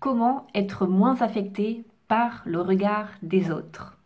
Comment être moins affecté par le regard des autres?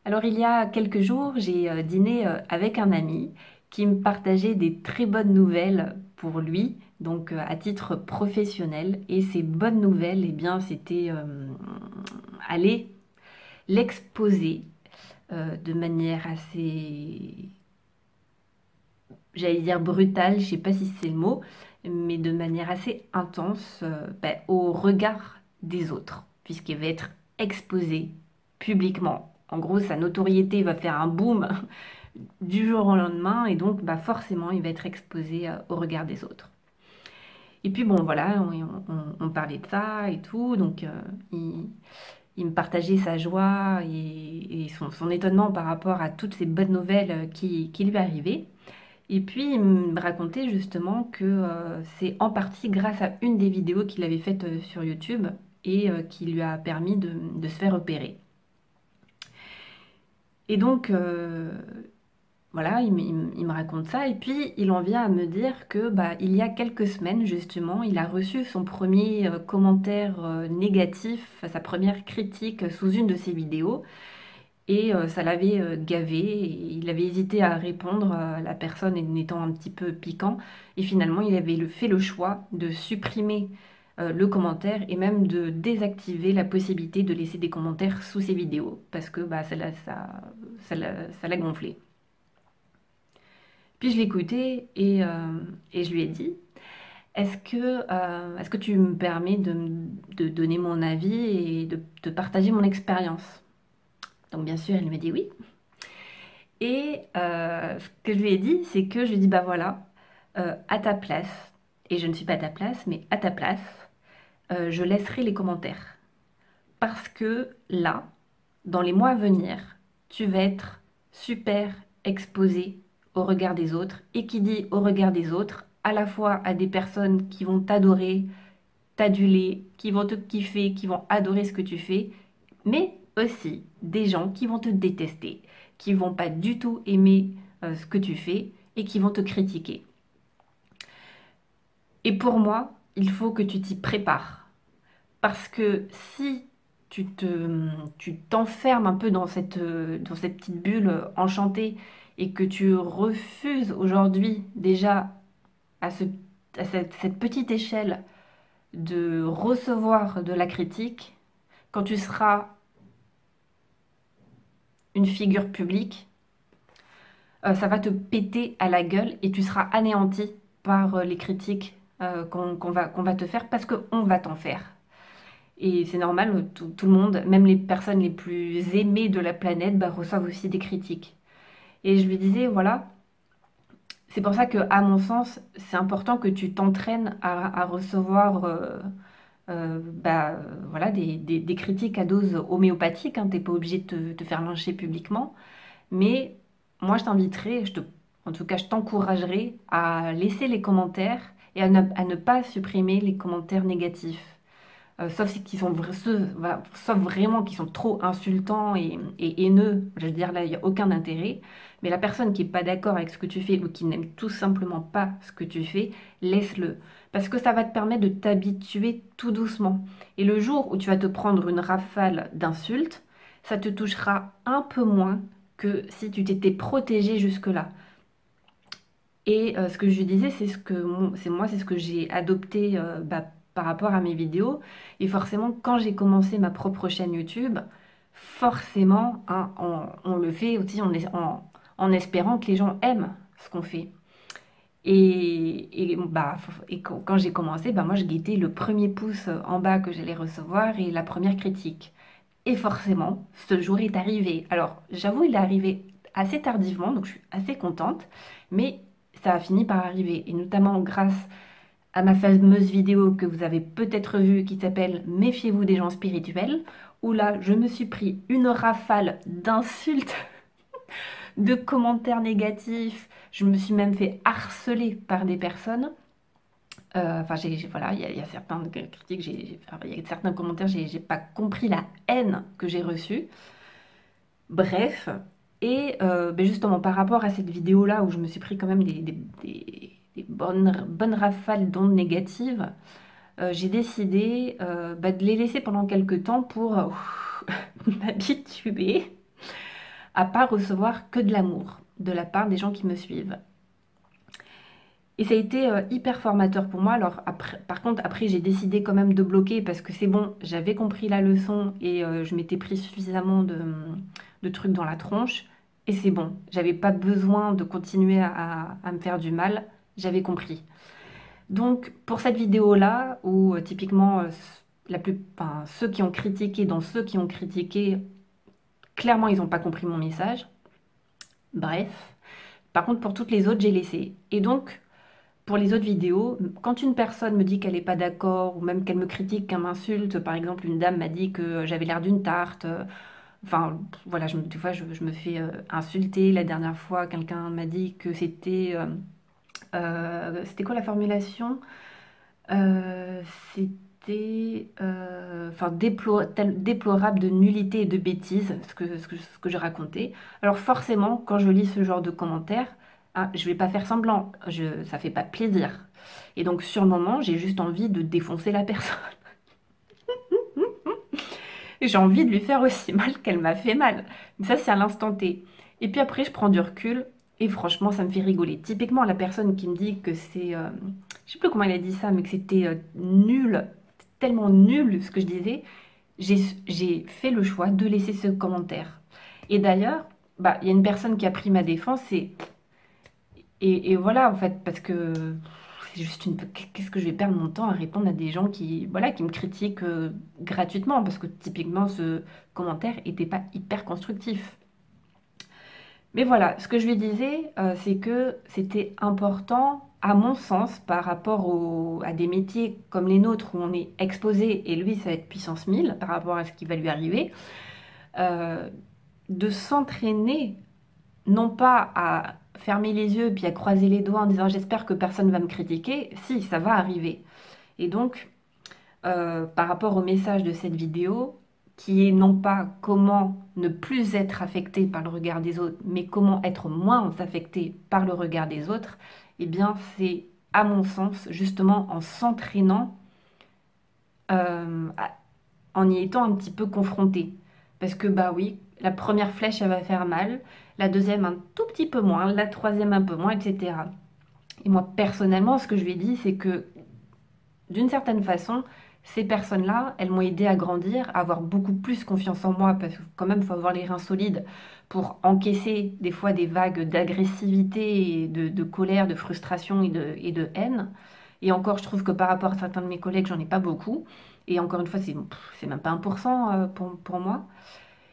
Alors il y a quelques jours, j'ai dîné avec un ami qui me partageait des très bonnes nouvelles pour lui, donc à titre professionnel. Et ces bonnes nouvelles, eh bien, c'était aller l'exposer de manière assez, j'allais dire brutale, je sais pas si c'est le mot, mais de manière assez intense au regard des autres, puisqu'il va être exposé publiquement. En gros, sa notoriété va faire un boom du jour au lendemain et donc forcément, il va être exposé au regard des autres. Et puis bon, voilà, on parlait de ça et tout, donc il me partageait sa joie et son étonnement par rapport à toutes ces bonnes nouvelles qui lui arrivaient. Et puis, il me racontait justement que c'est en partie grâce à une des vidéos qu'il avait faites sur YouTube et qui lui a permis de se faire opérer. Et donc, voilà, il me raconte ça. Et puis, il en vient à me dire que il y a quelques semaines, justement, il a reçu son premier commentaire négatif, sa première critique sous une de ses vidéos. Et ça l'avait gavé, et il avait hésité à répondre, la personne étant un petit peu piquant. Et finalement, il avait fait le choix de supprimer le commentaire et même de désactiver la possibilité de laisser des commentaires sous ses vidéos parce que ça l'a gonflé. Puis je l'ai écouté et je lui ai dit, est-ce que tu me permets de donner mon avis et de partager mon expérience? Donc bien sûr, il m'a dit oui. Et ce que je lui ai dit, c'est que je lui ai dit, bah voilà, à ta place, et je ne suis pas à ta place, mais à ta place, je laisserai les commentaires. Parce que là, dans les mois à venir, tu vas être super exposé au regard des autres. Et qui dit au regard des autres, à la fois à des personnes qui vont t'adorer, t'aduler, qui vont te kiffer, qui vont adorer ce que tu fais, mais aussi des gens qui vont te détester, qui vont pas du tout aimer ce que tu fais et qui vont te critiquer. Et pour moi, il faut que tu t'y prépares. Parce que si tu t'enfermes un peu dans cette petite bulle enchantée et que tu refuses aujourd'hui déjà à cette petite échelle de recevoir de la critique, quand tu seras une figure publique, ça va te péter à la gueule et tu seras anéanti par les critiques qu'on va te faire parce qu'on va t'en faire. Et c'est normal, tout le monde, même les personnes les plus aimées de la planète, reçoivent aussi des critiques. Et je lui disais, voilà, c'est pour ça que, à mon sens, c'est important que tu t'entraînes à recevoir voilà, des critiques à dose homéopathique. Hein, t'es pas obligé de te faire lyncher publiquement. Mais moi, je t'inviterai, en tout cas, je t'encouragerai à laisser les commentaires et à ne pas supprimer les commentaires négatifs. Sauf sauf vraiment qui sont trop insultants et haineux. Je veux dire, là, il n'y a aucun intérêt. Mais la personne qui n'est pas d'accord avec ce que tu fais ou qui n'aime tout simplement pas ce que tu fais, laisse-le. Parce que ça va te permettre de t'habituer tout doucement. Et le jour où tu vas te prendre une rafale d'insultes, ça te touchera un peu moins que si tu t'étais protégé jusque-là. Et ce que je lui disais, c'est ce que j'ai adopté par rapport à mes vidéos. Et forcément, quand j'ai commencé ma propre chaîne YouTube, forcément, hein, on le fait aussi en espérant que les gens aiment ce qu'on fait. Et quand j'ai commencé, moi je guettais le premier pouce en bas que j'allais recevoir et la première critique. Et forcément, ce jour est arrivé. Alors, j'avoue, il est arrivé assez tardivement, donc je suis assez contente, mais ça a fini par arriver. Et notamment grâce à ma fameuse vidéo que vous avez peut-être vue qui s'appelle Méfiez-vous des gens spirituels, où là, je me suis pris une rafale d'insultes de commentaires négatifs. Je me suis même fait harceler par des personnes. Enfin, voilà, il y a certaines critiques, il y a certains commentaires, j'ai pas compris la haine que j'ai reçue. Bref, et ben justement, par rapport à cette vidéo-là, où je me suis pris quand même des bonnes rafales d'ondes négatives, j'ai décidé bah, de les laisser pendant quelques temps pour m'habituer à pas recevoir que de l'amour de la part des gens qui me suivent. Et ça a été hyper formateur pour moi. Alors après, par contre, après j'ai décidé quand même de bloquer parce que c'est bon, j'avais compris la leçon et je m'étais pris suffisamment de trucs dans la tronche. Et c'est bon, j'avais pas besoin de continuer à me faire du mal, j'avais compris. Donc pour cette vidéo-là, où typiquement enfin, ceux qui ont critiqué, dans ceux qui ont critiqué, clairement ils n'ont pas compris mon message. Bref. Par contre pour toutes les autres, j'ai laissé. Et donc pour les autres vidéos, quand une personne me dit qu'elle n'est pas d'accord, ou même qu'elle me critique, qu'elle m'insulte, par exemple une dame m'a dit que j'avais l'air d'une tarte, enfin voilà, des fois je me fais insulter. La dernière fois, quelqu'un m'a dit que c'était quoi la formulation? Euh, C'était enfin, déplorable de nullité et de bêtises, ce que je racontais. Alors forcément, quand je lis ce genre de commentaires, hein, je vais pas faire semblant, ça fait pas plaisir. Et donc sur le moment, j'ai juste envie de défoncer la personne. Et j'ai envie de lui faire aussi mal qu'elle m'a fait mal. Mais ça, c'est à l'instant T. Et puis après, je prends du recul et franchement, ça me fait rigoler. Typiquement, la personne qui me dit que c'est... je sais plus comment elle a dit ça, mais que c'était nul, tellement nul ce que je disais, j'ai fait le choix de laisser ce commentaire. Et d'ailleurs, bah, il y a une personne qui a pris ma défense et voilà, en fait, parce que c'est juste une... Qu'est-ce que je vais perdre mon temps à répondre à des gens qui, voilà, qui me critiquent gratuitement, parce que typiquement, ce commentaire n'était pas hyper constructif. Mais voilà, ce que je lui disais, c'est que c'était important, à mon sens, par rapport à des métiers comme les nôtres, où on est exposé, et lui, ça va être puissance 1000 par rapport à ce qui va lui arriver, euh, de s'entraîner, non pas à fermer les yeux puis à croiser les doigts en disant j'espère que personne va me critiquer, si, ça va arriver. Et donc, par rapport au message de cette vidéo, qui est non pas comment ne plus être affecté par le regard des autres, mais comment être moins affecté par le regard des autres, eh bien c'est, à mon sens, justement en s'entraînant, en y étant un petit peu confronté. Parce que bah oui, la première flèche, elle va faire mal, la deuxième un tout petit peu moins, la troisième un peu moins, etc. Et moi, personnellement, ce que je lui ai dit, c'est que d'une certaine façon, ces personnes-là, elles m'ont aidé à grandir, à avoir beaucoup plus confiance en moi, parce que quand même, il faut avoir les reins solides pour encaisser des fois des vagues d'agressivité, et de colère, de frustration et de haine. Et encore, je trouve que par rapport à certains de mes collègues, j'en ai pas beaucoup. Et encore une fois, c'est même pas 1% pour moi.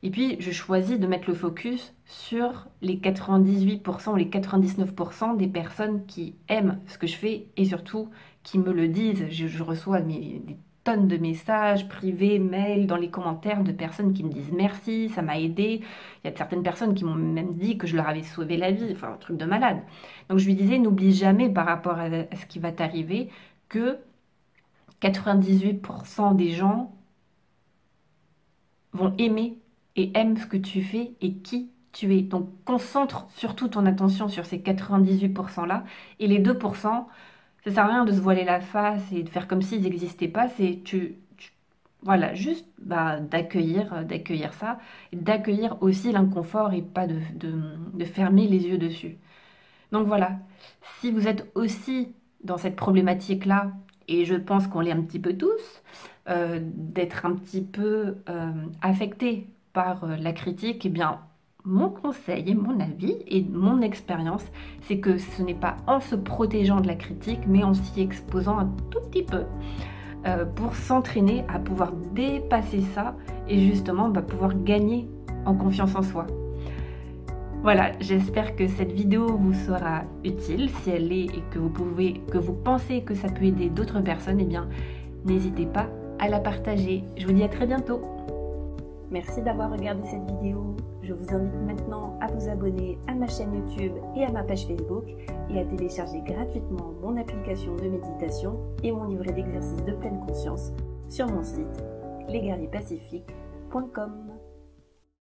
Et puis, je choisis de mettre le focus sur les 98% ou les 99% des personnes qui aiment ce que je fais et surtout qui me le disent. Je reçois des tonnes de messages privés, mails, dans les commentaires de personnes qui me disent merci, ça m'a aidé. Il y a certaines personnes qui m'ont même dit que je leur avais sauvé la vie, enfin un truc de malade. Donc je lui disais, n'oublie jamais par rapport à ce qui va t'arriver que 98% des gens vont aimer et aiment ce que tu fais et qui tu es. Donc concentre surtout ton attention sur ces 98%-là et les 2%, ça sert à rien de se voiler la face et de faire comme s'ils n'existaient pas, c'est voilà, juste bah, d'accueillir ça, et d'accueillir aussi l'inconfort et pas de fermer les yeux dessus. Donc voilà, si vous êtes aussi dans cette problématique-là, et je pense qu'on l'est un petit peu tous, d'être un petit peu affecté par la critique, eh bien, mon conseil et mon avis et mon expérience, c'est que ce n'est pas en se protégeant de la critique, mais en s'y exposant un tout petit peu pour s'entraîner à pouvoir dépasser ça et justement bah, pouvoir gagner en confiance en soi. Voilà, j'espère que cette vidéo vous sera utile. Si elle est et que vous pensez que ça peut aider d'autres personnes, eh bien, n'hésitez pas à la partager. Je vous dis à très bientôt. Merci d'avoir regardé cette vidéo. Je vous invite maintenant à vous abonner à ma chaîne YouTube et à ma page Facebook et à télécharger gratuitement mon application de méditation et mon livret d'exercices de pleine conscience sur mon site lesguerrierspacifiques.com.